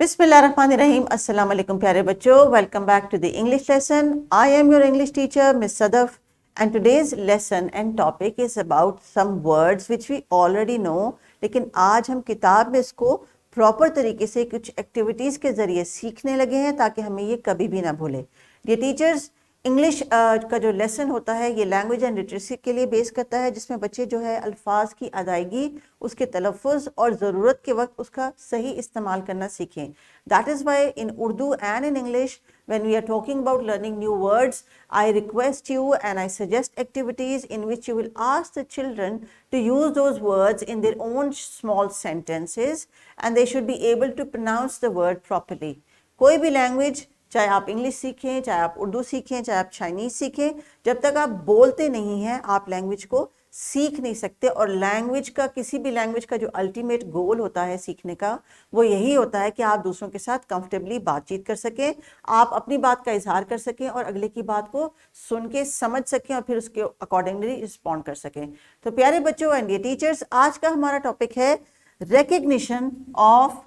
बिस्मिल्लाहिर्रहमानिर्रहीम। अस्सलाम वालेकुम प्यारे बच्चों, welcome back to the English lesson. I am your English teacher miss Sadaf and today's lesson and topic is about some words which we already know, लेकिन आज हम किताब में इसको प्रॉपर तरीके से कुछ एक्टिविटीज़ के ज़रिए सीखने लगे हैं ताकि हमें ये कभी भी ना भूले। ये टीचर्स इंग्लिश का जो लेसन होता है ये लैंग्वेज एंड लिटरेसी के लिए बेस करता है, जिसमें बच्चे जो है अल्फाज की अदायगी, उसके तलफ़ुज़ और ज़रूरत के वक्त उसका सही इस्तेमाल करना सीखें। That is why in Urdu and in English when we are talking about learning new words, I request you and I suggest activities in which you will ask the children to use those words in their own small sentences and they should be able to pronounce the word properly. कोई भी language, चाहे आप English सीखें, चाहे आप उर्दू सीखें, चाहे आप चाइनीज़ सीखें, जब तक आप बोलते नहीं हैं आप लैंग्वेज को सीख नहीं सकते। और लैंग्वेज का, किसी भी लैंग्वेज का जो अल्टीमेट गोल होता है सीखने का, वो यही होता है कि आप दूसरों के साथ कंफर्टेबली बातचीत कर सकें, आप अपनी बात का इजहार कर सकें और अगले की बात को सुन के समझ सकें और फिर उसके अकॉर्डिंगली रिस्पॉन्ड कर सकें। तो प्यारे बच्चों एंड डियर टीचर्स, आज का हमारा टॉपिक है recognition of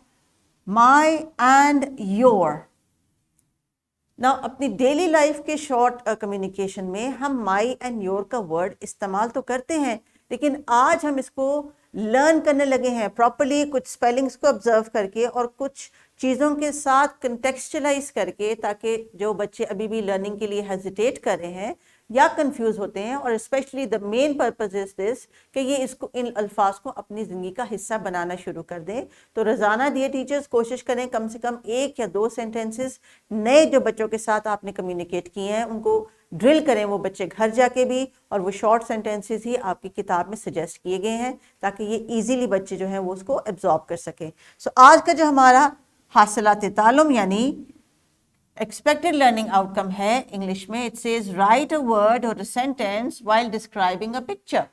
my and your. ना अपनी डेली लाइफ के शॉर्ट कम्युनिकेशन में हम माई एंड योर का वर्ड इस्तेमाल तो करते हैं, लेकिन आज हम इसको लर्न करने लगे हैं प्रॉपरली, कुछ स्पेलिंग्स को ऑब्जर्व करके और कुछ चीज़ों के साथ कंटेक्सचुलाइज करके, ताकि जो बच्चे अभी भी लर्निंग के लिए हेजिटेट कर रहे हैं या कंफ्यूज होते हैं, और specially the main purpose is this कि ये इसको, इन अल्फाज को अपनी ज़िंदगी का हिस्सा बनाना शुरू कर दें। तो रोज़ाना दिए टीचर्स कोशिश करें कम से कम 1 या 2 सेंटेंसेस नए जो बच्चों के साथ आपने कम्युनिकेट किए हैं उनको ड्रिल करें, वो बच्चे घर जाके भी, और वो शॉर्ट सेंटेंसेस ही आपकी किताब में सजेस्ट किए गए हैं ताकि ये ईजीली बच्चे जो हैं वो उसको एब्जॉर्ब कर सकें। सो आज का जो हमारा हासिलात तालुम यानी एक्सपेक्टेड लर्निंग आउटकम है इंग्लिश में, it says write a word और a sentence while describing a picture.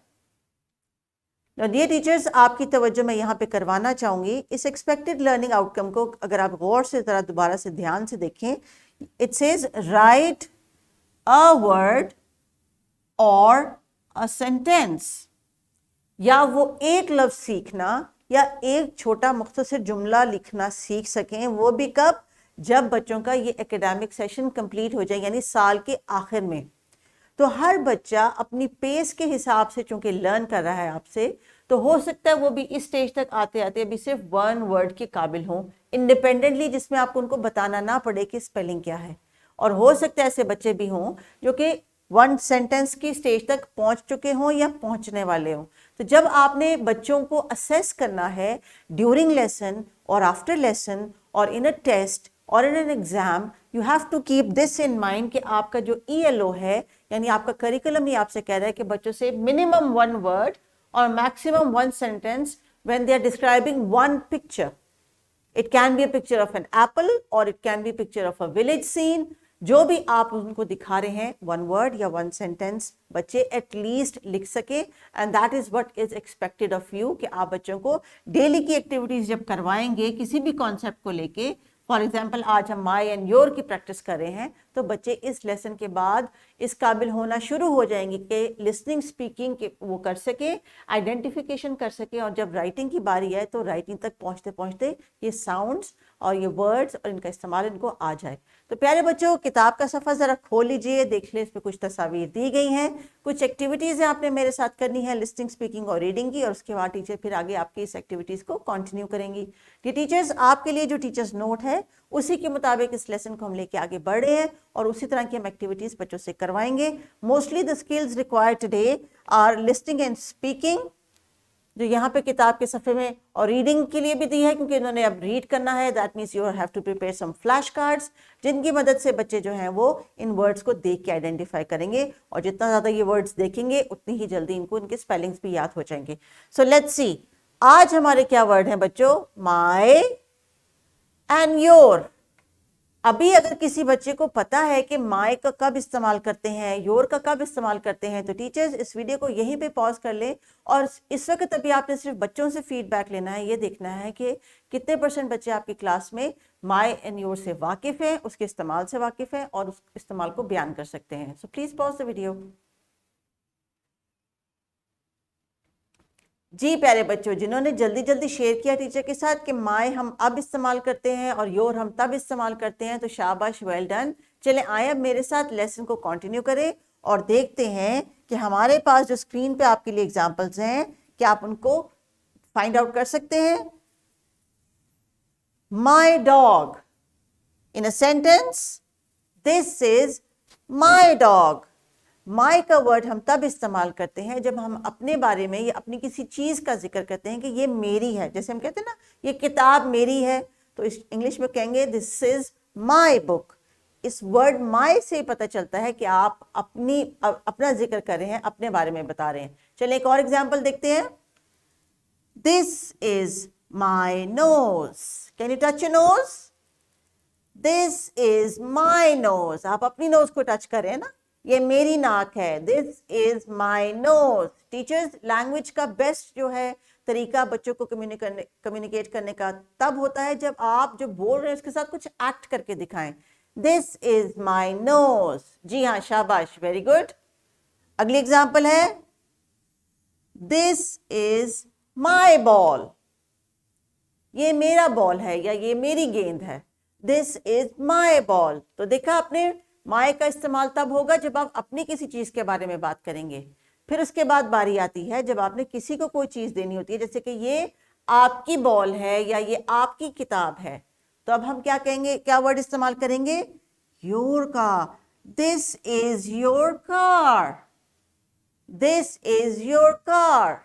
Dear teachers, आपकी तवज्जो मैं यहाँ पे करवाना चाहूँगी इस एक्सपेक्टेड लर्निंग आउटकम को। अगर आप गौर से ज़रा दोबारा से ध्यान से देखें, it says write a word और अ सेंटेंस, या वो एक लफ्ज़ सीखना या एक छोटा मुख्तसर जुमला लिखना सीख सकें, वो भी कब? जब बच्चों का ये एकेडमिक सेशन कंप्लीट हो जाए, यानी साल के आखिर में। तो हर बच्चा अपनी पेस के हिसाब से चूंकि लर्न कर रहा है आपसे, तो हो सकता है वो भी इस स्टेज तक आते आते अभी सिर्फ 1 वर्ड के काबिल हों इंडिपेंडेंटली, जिसमें आपको उनको बताना ना पड़े कि स्पेलिंग क्या है। और हो सकता है ऐसे बच्चे भी हों जो कि 1 सेंटेंस की स्टेज तक पहुंच चुके हों या पहुंचने वाले हों। तो जब आपने बच्चों को असेस करना है ड्यूरिंग लेसन और आफ्टर लेसन और इन अ टेस्ट और in an exam, you have to keep this in mind कि आपका जो ELO है, यानी आपका करिकुलम ही आपसे कह रहा है कि बच्चों से मिनिमम 1 वर्ड और maximum 1 sentence when they are describing 1 picture. It can be a picture of an apple और it can be picture of a village scene. जो भी आप उनको दिखा रहे हैं 1 वर्ड या 1 सेंटेंस बच्चे एटलीस्ट लिख सके, and that is what is expected of you कि आप बच्चों को डेली की एक्टिविटीज जब करवाएंगे किसी भी कॉन्सेप्ट को लेके, फॉर एग्जाम्पल आज हम माई एंड योर की प्रैक्टिस कर रहे हैं, तो बच्चे इस लेसन के बाद इस काबिल होना शुरू हो जाएंगे कि लिसनिंग स्पीकिंग के वो कर सके, आइडेंटिफिकेशन कर सके, और जब राइटिंग की बारी आए तो राइटिंग तक पहुंचते पहुंचते ये साउंड्स और ये वर्ड्स और इनका इस्तेमाल इनको आ जाए। तो प्यारे बच्चों, किताब का सफ़ा ज़रा खोल लीजिए, देख ले, इसमें कुछ तस्वीर दी गई हैं, कुछ एक्टिविटीज़ आपने मेरे साथ करनी है लिसनिंग, स्पीकिंग और रीडिंग की, और उसके बाद टीचर फिर आगे आपकी इस एक्टिविटीज़ को कंटिन्यू करेंगी। ये टीचर्स आपके लिए जो टीचर्स नोट है उसी के मुताबिक इस लेसन को हम लेके आगे बढ़ रहे हैं और उसी तरह की हम एक्टिविटीज़ बच्चों से करवाएंगे। Mostly the skills required today are listening and speaking, जो यहाँ पे किताब के सफ़े में, और रीडिंग के लिए भी दी है क्योंकि इन्होंने अब रीड करना है। That means you have to prepare some flash cards, जिनकी मदद से बच्चे जो हैं वो इन वर्ड्स को देख के आइडेंटिफाई करेंगे, और जितना ज़्यादा ये वर्ड्स देखेंगे उतनी ही जल्दी इनको इनके स्पेलिंग्स भी याद हो जाएंगे। सो लेट्स सी, आज हमारे क्या वर्ड हैं बच्चों? माई एंड योर। अभी अगर किसी बच्चे को पता है कि माई का कब इस्तेमाल करते हैं, योर का कब इस्तेमाल करते हैं, तो टीचर्स इस वीडियो को यहीं पे पॉज कर ले, और इस वक्त अभी आपने सिर्फ बच्चों से फीडबैक लेना है, ये देखना है कि कितने % बच्चे आपकी क्लास में माई एंड योर से वाकिफ़ हैं, उसके इस्तेमाल से वाकिफ़ हैं और उस इस्तेमाल को बयान कर सकते हैं। So please pause the video. जी प्यारे बच्चों, जिन्होंने जल्दी जल्दी शेयर किया टीचर के साथ कि माय हम अब इस्तेमाल करते हैं और योर हम तब इस्तेमाल करते हैं, तो शाबाश, वेल डन। चलें आए अब मेरे साथ लेसन को कंटिन्यू करें और देखते हैं कि हमारे पास जो स्क्रीन पे आपके लिए एग्जांपल्स हैं, क्या आप उनको फाइंड आउट कर सकते हैं। My dog, in a sentence, this is my dog. My का वर्ड हम तब इस्तेमाल करते हैं जब हम अपने बारे में या अपनी किसी चीज का जिक्र करते हैं कि ये मेरी है। जैसे हम कहते हैं ना, ये किताब मेरी है, तो इस इंग्लिश में कहेंगे दिस इज माय बुक। इस वर्ड माय से पता चलता है कि आप अपना जिक्र कर रहे हैं, अपने बारे में बता रहे हैं। चलिए एक और एग्जाम्पल देखते हैं। This is my knows, can you touch your nose? This is my knows, आप अपनी नोज को टच कर रहे हैं ना, ये मेरी नाक है। This is my knows. Teachers, language का बेस्ट जो है तरीका बच्चों को कम्युनिकेट करने का तब होता है जब आप जो बोल रहे हैं उसके साथ कुछ एक्ट करके दिखाएं। This is my nose. जी हाँ, शाबाश, वेरी गुड। अगली एग्जाम्पल है, दिस इज माई बॉल, ये मेरा बॉल है या ये मेरी गेंद है। This is my ball. तो देखा आपने, माय का इस्तेमाल तब होगा जब आप अपनी किसी चीज के बारे में बात करेंगे। फिर उसके बाद बारी आती है जब आपने किसी को कोई चीज देनी होती है, जैसे कि ये आपकी बॉल है या ये आपकी किताब है, तो अब हम क्या कहेंगे, क्या वर्ड इस्तेमाल करेंगे? योर का। This is your car, this is your car.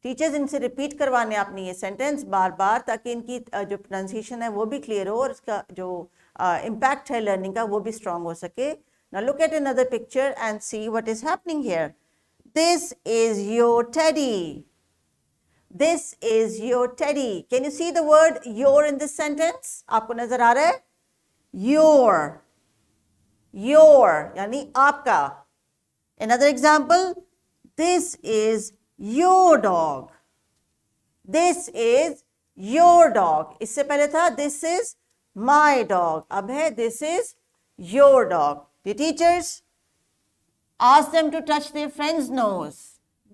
Teachers, इनसे रिपीट करवाने आपने ये सेंटेंस बार बार, ताकि इनकी जो प्रोनाउंसिएशन है वो भी क्लियर हो और इसका जो इम्पैक्ट है लर्निंग का वो भी स्ट्रांग हो सके। Now look at another picture and see what is happening here. This is your teddy, this is your teddy. Can you see the word your in this sentence? आपको नजर आ रहा है? योर, योर यानी आपका। Another example, this is your dog, this is your dog। इससे पहले था this is my dog, अब है this is your dog। The teachers ask them to touch their friend's nose,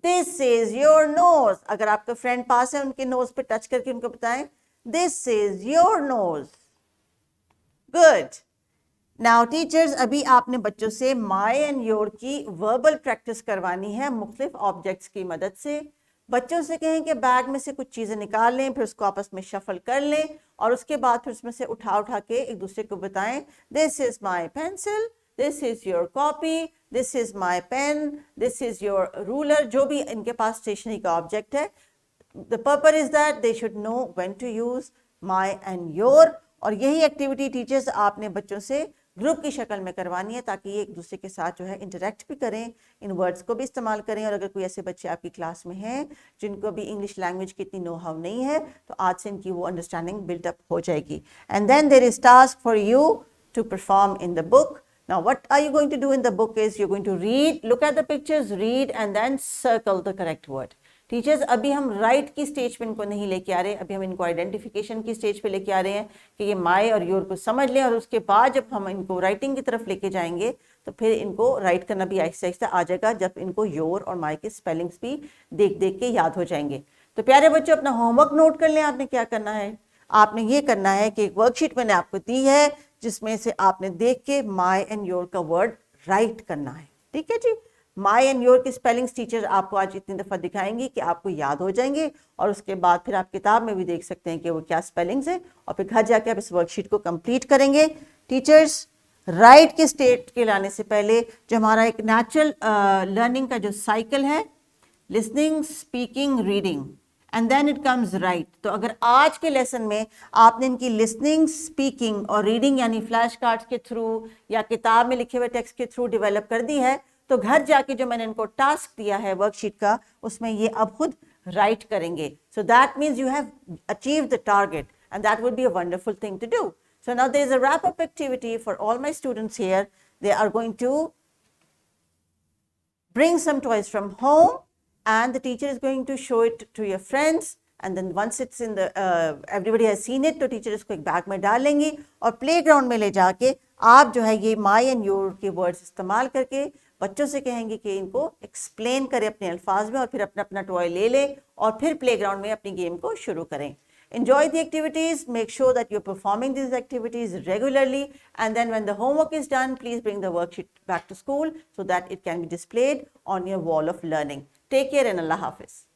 this is your nose। अगर आपका friend पास है, उनके knows पे टच करके उनको बताएं this is your nose। Good। Now teachers, अभी आपने बच्चों से माय एंड योर की वर्बल प्रैक्टिस करवानी है मुख्तलिफ ऑब्जेक्ट्स की मदद से। बच्चों से कहें कि बैग में से कुछ चीज़ें निकाल लें, फिर उसको आपस में शफल कर लें और उसके बाद फिर उसमें से उठा उठा के एक दूसरे को बताएं, this is my pencil, this is your copy, this is my pen, this is your ruler. जो भी इनके पास स्टेशनरी का ऑब्जेक्ट है, the purpose is that they should know when to use my and your. और यही activity teachers आपने बच्चों से ग्रुप की शक्ल में करवानी है, ताकि ये एक दूसरे के साथ जो है इंटरेक्ट भी करें, इन वर्ड्स को भी इस्तेमाल करें। और अगर कोई ऐसे बच्चे आपकी क्लास में हैं जिनको भी इंग्लिश लैंग्वेज की इतनी नो हाउ नहीं है, तो आज से इनकी वो अंडरस्टैंडिंग बिल्डअप हो जाएगी। And then there is task for you to perform in the book. Now what are you going to do in the book is you're going to read, look at the pictures, read and then circle the correct word। Teachers, अभी हम right की stage पे इनको नहीं लेके आ रहे, अभी हम इनको आइडेंटिफिकेशन की स्टेज पे लेके आ रहे हैं कि ये माय और योर को समझ लें, और उसके बाद जब हम इनको राइटिंग की तरफ लेके जाएंगे तो फिर इनको राइट करना भी आहिस्ता आहिस्ता आ जाएगा, जब इनको योर और माय के स्पेलिंग्स भी देख देख के याद हो जाएंगे। तो प्यारे बच्चों, अपना होमवर्क नोट कर लें। आपने क्या करना है, आपने ये करना है कि एक वर्कशीट मैंने आपको दी है जिसमें से आपने देख के माय एंड योर का वर्ड राइट करना है। ठीक है जी। माय एंड योर की स्पेलिंग्स टीचर आपको आज इतनी दफ़ा दिखाएंगी कि आपको याद हो जाएंगे, और उसके बाद फिर आप किताब में भी देख सकते हैं कि वो क्या स्पेलिंग्स है, और फिर घर जाके आप इस वर्कशीट को कंप्लीट करेंगे। टीचर्स, राइट के स्टेट के लाने से पहले जो हमारा एक नेचुरल लर्निंग का जो साइकिल है, listening, speaking, reading and then it comes write. तो अगर आज के लेसन में आपने इनकी लिसनिंग, स्पीकिंग और रीडिंग यानी फ्लैश कार्ड्स के थ्रू या किताब में लिखे हुए टेक्स्ट के थ्रू डेवलप कर दी है, तो घर जाके जो मैंने इनको टास्क दिया है वर्कशीट का, उसमें ये अब खुद राइट करेंगे। So that means you have achieved the target and that would be a wonderful thing to do. So now there is a wrap up activity for all my students here. They are going to bring some toys from home and the teacher is going to show it to your friends, and then once it's in the everybody has seen it, तो teacher इसको एक bag में डाल लेंगी और playground में ले जाके आप जो है ये माई एंड योर के वर्ड्स इस्तेमाल करके बच्चों से कहेंगे कि इनको एक्सप्लेन करें अपने अल्फाज में और फिर अपना अपना टॉय ले लें और फिर प्लेग्राउंड में अपनी गेम को शुरू करें. Enjoy the activities, make sure that you're performing these activities regularly, and then when the homework is done, please bring the worksheet back to school so that it can be displayed on your wall of learning. Take care and Allah Hafiz.